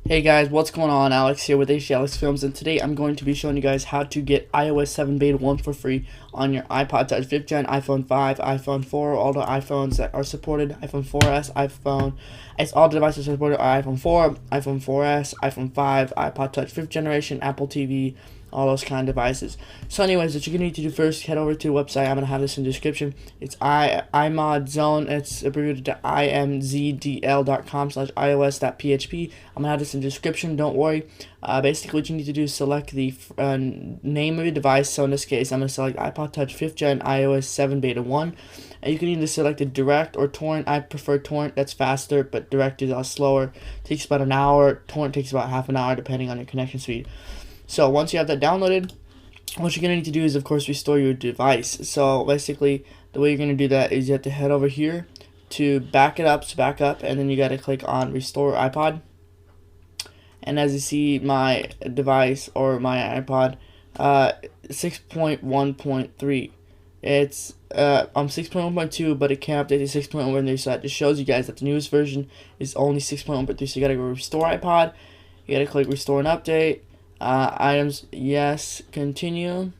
Hey guys, what's going on? Alex here with Alex Films, and today I'm going to be showing you guys how to get iOS 7 Beta 1 for free on your iPod Touch 5th Gen, iPhone 5, iPhone 4, all the iPhones that are supported, iPhone 4S, it's all the devices supported are iPhone 4, iPhone 4S, iPhone 5, iPod Touch 5th generation, Apple TV, all those kind of devices. So anyways, what you're going to need to do first, head over to the website. I'm going to have this in the description. It's iMod Zone. It's abbreviated to imzdl.com/ios.php. I'm going to have this in the description. Don't worry. Basically, what you need to do is select the name of your device. So in this case, I'm going to select iPod Touch 5th Gen iOS 7 Beta 1. And you can either select a direct or torrent. I prefer torrent. That's faster, but direct is a lot slower. It takes about an hour. Torrent takes about half an hour, depending on your connection speed. So once you have that downloaded, what you're going to need to do is, of course, restore your device. So basically, the way you're going to do that is you have to head over here to back it up, and then you got to click on Restore iPod. And as you see, my device or my iPod, 6.1.3. It's on 6.1.2, but it can't update to 6.1.3, so that just shows you guys that the newest version is only 6.1.3. So you got to go Restore iPod. You got to click Restore and Update. Items, yes, continue.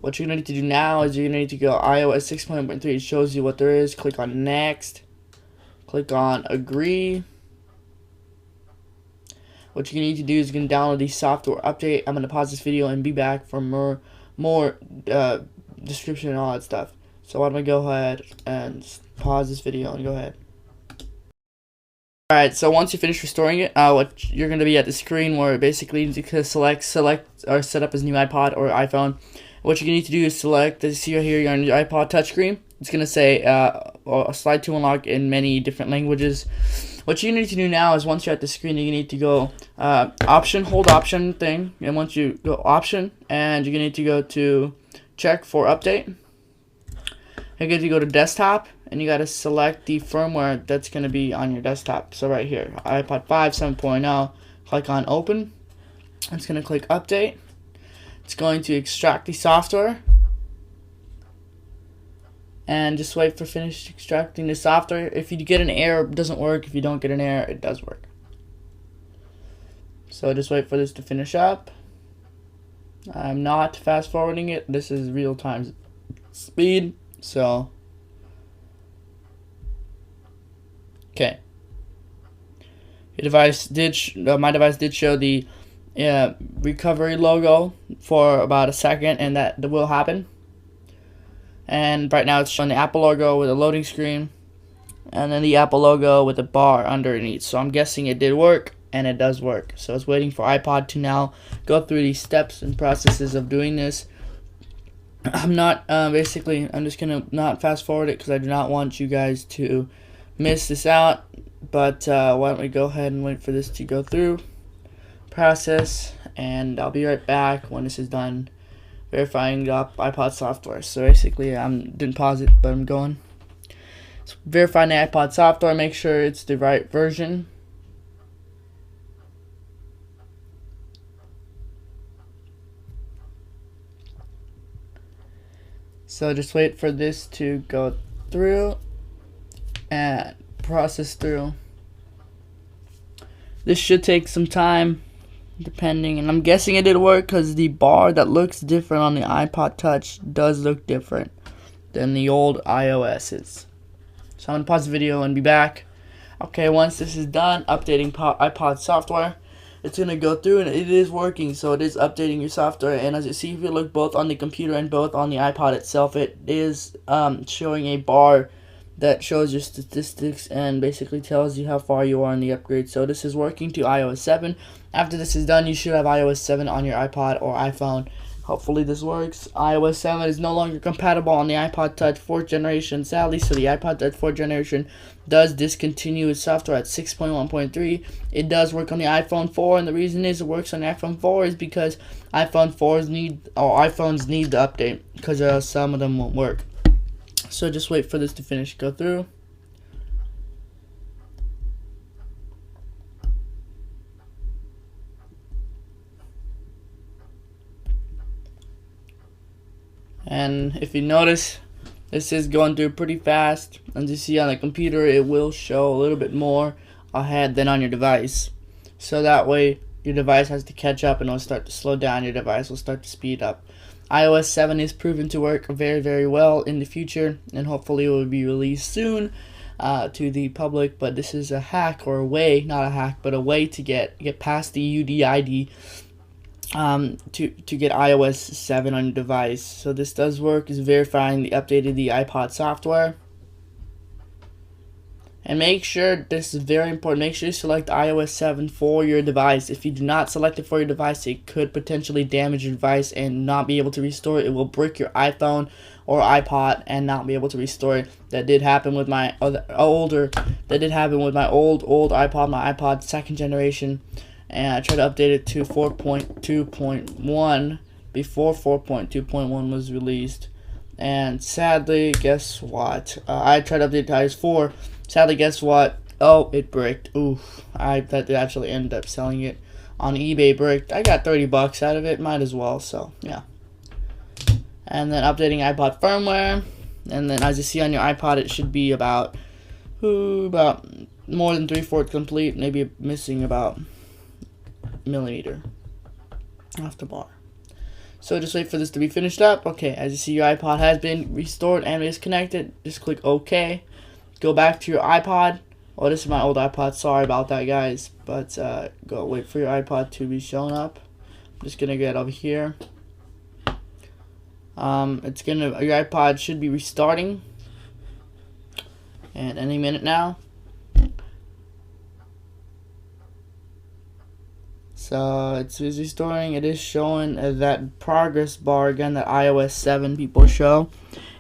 What you're going to need to do now is you're going to need to go iOS 6.1.3. It shows you what there is. Click on Next. Click on Agree. What you're going to need to do is you're going to download the software update. I'm going to pause this video and be back for more description and all that stuff. So I'm going to go ahead and pause this video and go ahead. Alright, so once you finish restoring it, what you're going to be at the screen where basically you can select or set up as new iPod or iPhone. What you need to do is select, as you see right here, you're on your iPod touchscreen. It's going to say slide to unlock in many different languages. What you need to do now is once you're at the screen, you need to go hold option thing, and once you go option, and you're going to need to go to check for update. You're going to go to desktop, and you got to select the firmware that's going to be on your desktop. So right here, iPod 5 7.0, click on open. It's going to click update. It's going to extract the software, and just wait for finish extracting the software. If you get an error, it doesn't work. If you don't get an error, it does work. So just wait for this to finish up. I'm not fast forwarding it. This is real time speed. So okay, your device did my device did show the recovery logo for about a second, and that will happen. And right now it's showing the Apple logo with a loading screen, and then the Apple logo with a bar underneath. So I'm guessing it did work, and it does work. So it's waiting for iPod to now go through these steps and processes of doing this. I'm not I'm just gonna not fast forward it because I do not want you guys to miss this out. But why don't we go ahead and wait for this to go through process, and I'll be right back when this is done verifying the iPod software. So basically, I didn't pause it, but I'm going. So verifying the iPod software, make sure it's the right version. So just wait for this to go through and process through. This should take some time, depending, and I'm guessing it did work because the bar that looks different on the iPod Touch does look different than the old iOS's. So I'm going to pause the video and be back. Okay, once this is done, updating iPod software, it's going to go through, and it is working, so it is updating your software. And as you see, if you look both on the computer and both on the iPod itself, it is showing a bar that shows your statistics and basically tells you how far you are in the upgrade. So this is working to iOS 7. After this is done, you should have iOS 7 on your iPod or iPhone. Hopefully this works. iOS 7 is no longer compatible on the iPod Touch 4th generation, sadly, so the iPod Touch 4th generation does discontinue its software at 6.1.3. It does work on the iPhone 4, and the reason is it works on the iPhone 4 is because iPhones need the update, because some of them won't work. So just wait for this to go through. And if you notice, this is going through pretty fast. As you see on the computer, it will show a little bit more. ahead than on your device. So that way your device has to catch up and it'll start to slow down. Your device will start to speed up. iOS 7 is proven to work very, very well in the future, and hopefully it will be released soon to the public. But this is a hack, or a way, not a hack, but a way to get past the UDID to get iOS 7 on your device. So this does work. It's verifying the updated the iPod software. And make sure, this is very important, make sure you select iOS 7 for your device. If you do not select it for your device, it could potentially damage your device and not be able to restore it. It will brick your iPhone or iPod and not be able to restore it. That did happen with my old iPod, my iPod 2nd generation. And I tried to update it to 4.2.1 before 4.2.1 was released. And sadly, guess what? I tried to update to iOS 4. Sadly, guess what? Oh, it bricked. Oof. That actually ended up selling it on eBay. Bricked. I got 30 bucks out of it. Might as well. So, yeah. And then updating iPod firmware. And then as you see on your iPod, it should be about more than 3/4 complete. Maybe missing about millimeter off the bar. So just wait for this to be finished up. Okay, as you see, your iPod has been restored and is connected. Just click OK. Go back to your iPod. Oh, this is my old iPod. Sorry about that, guys. But go wait for your iPod to be shown up. I'm just gonna get over here. Your iPod should be restarting, and any minute now. So it's restoring. It is showing that progress bar again that iOS 7 people show.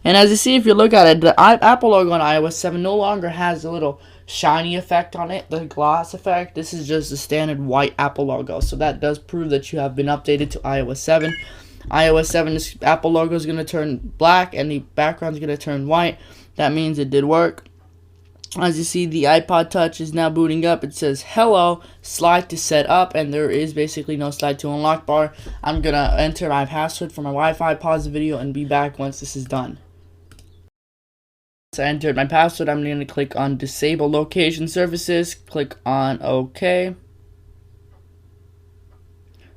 And as you see, if you look at it, the Apple logo on iOS 7 no longer has a little shiny effect on it, the gloss effect. This is just the standard white Apple logo. So that does prove that you have been updated to iOS 7. iOS 7's Apple logo is going to turn black and the background is going to turn white. That means it did work. As you see, the iPod Touch is now booting up. It says hello, slide to set up, and there is basically no slide to unlock bar. I'm going to enter my password for my Wi-Fi, pause the video, and be back once this is done. So I entered my password. I'm going to click on disable location services, click on OK.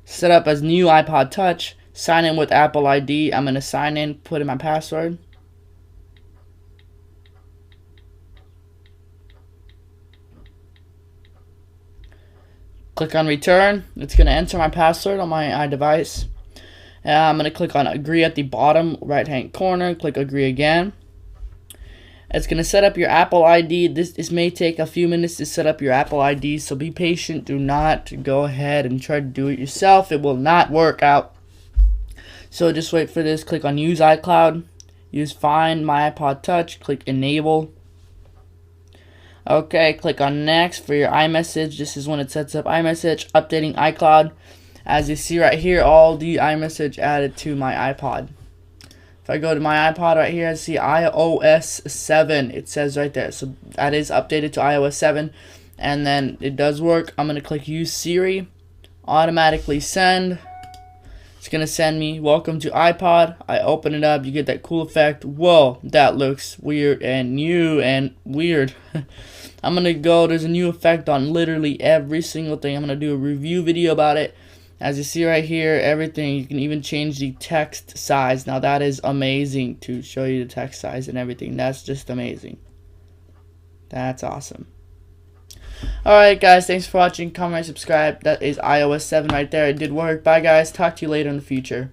Set up as new iPod Touch, sign in with Apple ID. I'm going to sign in, put in my password. Click on return. It's going to enter my password on my iDevice. I'm going to click on agree at the bottom right hand corner. Click agree again. It's going to set up your Apple ID. This may take a few minutes to set up your Apple ID, so be patient. Do not go ahead and try to do it yourself. It will not work out. So just wait for this. Click on use iCloud. Use find my iPod Touch. Click enable. Okay, click on next for your iMessage. This is when it sets up iMessage, updating iCloud. As you see right here, all the iMessage added to my iPod. If I go to my iPod right here, I see iOS 7. It says right there. So that is updated to iOS 7. And then it does work. I'm going to click use Siri. Automatically send. It's going to send me welcome to iPod. I open it up. You get that cool effect. Whoa, that looks weird and new and weird. I'm going to go. There's a new effect on literally every single thing. I'm going to do a review video about it. As you see right here, everything. You can even change the text size. Now that is amazing to show you the text size and everything. That's just amazing. That's awesome. Alright guys, thanks for watching. Comment, subscribe. That is iOS 7 right there. It did work. Bye guys. Talk to you later in the future.